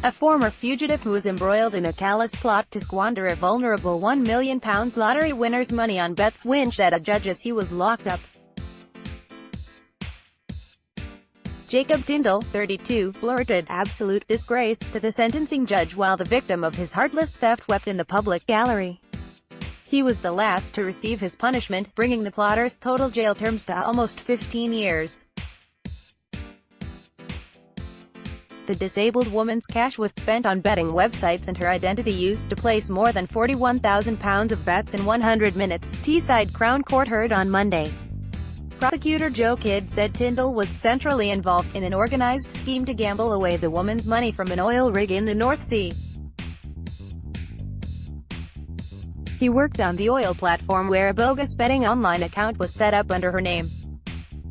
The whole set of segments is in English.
a former fugitive who was embroiled in a callous plot to squander a vulnerable £1 million lottery winner's money on bets, whinged at a judge as he was locked up. Jacob Tindall, 32, blurted "absolute disgrace" to the sentencing judge while the victim of his heartless theft wept in the public gallery. He was the last to receive his punishment, bringing the plotter's total jail terms to almost 15 years. The disabled woman's cash was spent on betting websites and her identity used to place more than £41,000 of bets in 100 minutes, Teesside Crown Court heard on Monday. Prosecutor Joe Kidd said Tindall was centrally involved in an organized scheme to gamble away the woman's money from an oil rig in the North Sea. He worked on the oil platform where a bogus betting online account was set up under her name.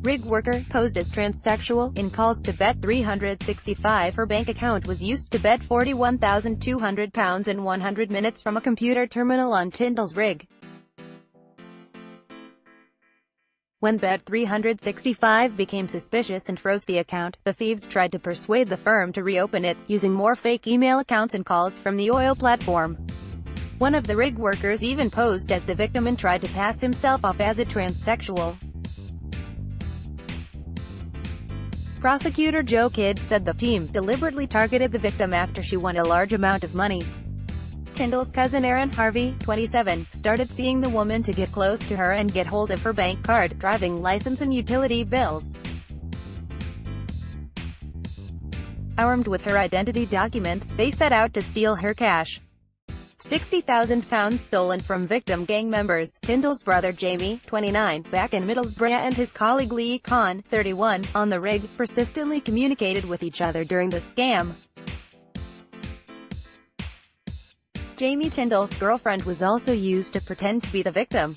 Rig worker, posed as transsexual, in calls to bet $365. Her bank account was used to bet £41,200 in 100 minutes from a computer terminal on Tindall's rig. When Bet365 became suspicious and froze the account, the thieves tried to persuade the firm to reopen it, using more fake email accounts and calls from the oil platform. One of the rig workers even posed as the victim and tried to pass himself off as a transsexual. Prosecutor Joe Kidd said the team deliberately targeted the victim after she won a large amount of money. Tindall's cousin Aaron Harvey, 27, started seeing the woman to get close to her and get hold of her bank card, driving license and utility bills. Armed with her identity documents, they set out to steal her cash. £60,000 stolen from victim gang members, Tindall's brother Jamie, 29, back in Middlesbrough, and his colleague Lee Conn, 31, on the rig, persistently communicated with each other during the scam. Jamie Tindall's girlfriend was also used to pretend to be the victim.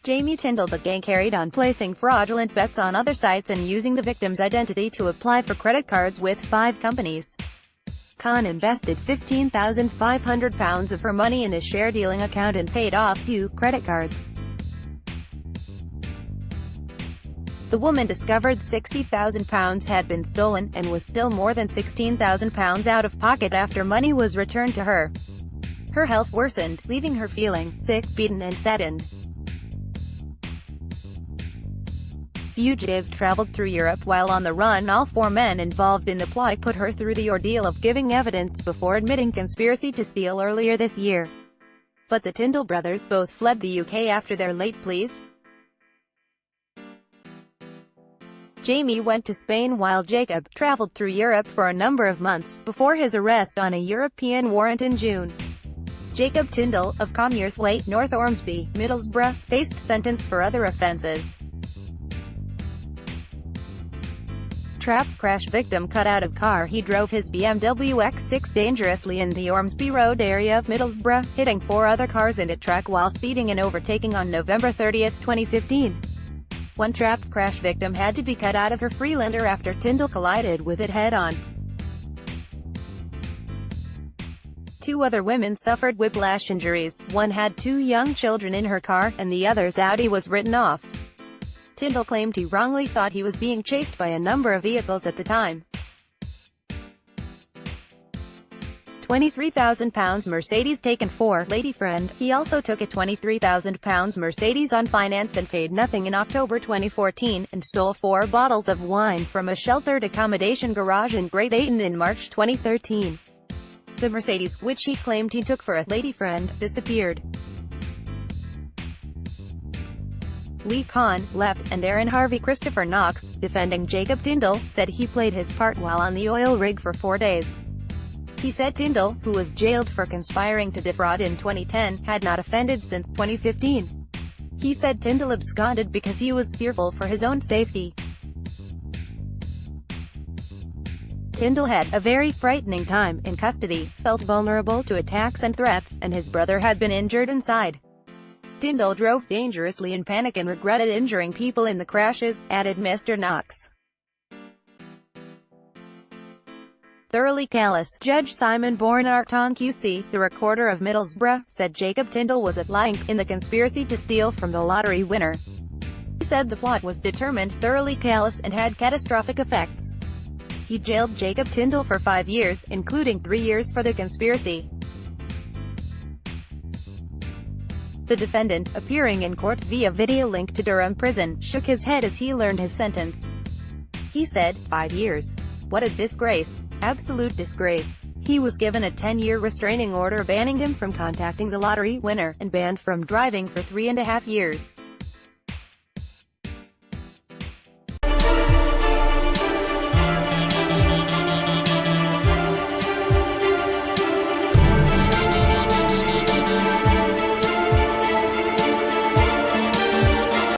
Jamie Tindall, the gang carried on placing fraudulent bets on other sites and using the victim's identity to apply for credit cards with 5 companies. Conn invested £15,500 of her money in a share dealing account and paid off 2 credit cards. The woman discovered £60,000 had been stolen, and was still more than £16,000 out of pocket after money was returned to her. Her health worsened, leaving her feeling sick, beaten and saddened. Fugitive traveled through Europe while on the run. All 4 men involved in the plot put her through the ordeal of giving evidence before admitting conspiracy to steal earlier this year. But the Tindall brothers both fled the UK after their late pleas. Jamie went to Spain while Jacob traveled through Europe for a number of months, before his arrest on a European warrant in June. Jacob Tindall, of Commure's Way, North Ormsby, Middlesbrough, faced sentence for other offences. Trap crash victim cut out of car. He drove his BMW X6 dangerously in the Ormsby Road area of Middlesbrough, hitting 4 other cars in a track while speeding and overtaking on November 30, 2015. One trap crash victim had to be cut out of her Freelander after Tindall collided with it head-on. 2 other women suffered whiplash injuries. One had 2 young children in her car, and the other's Audi was written off. Tindall claimed he wrongly thought he was being chased by a number of vehicles at the time. £23,000 Mercedes taken for lady friend. He also took a £23,000 Mercedes on finance and paid nothing in October 2014, and stole 4 bottles of wine from a sheltered accommodation garage in Great Ayton in March 2013. The Mercedes, which he claimed he took for a lady friend, disappeared. Lee Conn left, and Aaron Harvey Christopher Knox, defending Jacob Tindall, said he played his part while on the oil rig for 4 days. He said Tindall, who was jailed for conspiring to defraud in 2010, had not offended since 2015. He said Tindall absconded because he was fearful for his own safety. Tindall had a very frightening time in custody, felt vulnerable to attacks and threats, and his brother had been injured inside. Tindall drove dangerously in panic and regretted injuring people in the crashes, added Mr. Knox. Thoroughly callous, Judge Simon Bourne-Arton QC, the recorder of Middlesbrough, said Jacob Tindall was at link in the conspiracy to steal from the lottery winner. He said the plot was determined, thoroughly callous, and had catastrophic effects. he jailed Jacob Tyndall for 5 years, including 3 years for the conspiracy. The defendant, appearing in court via video link to Durham prison, shook his head as he learned his sentence. He said, 5 years. What a disgrace. Absolute disgrace. He was given a 10-year restraining order banning him from contacting the lottery winner, and banned from driving for 3.5 years.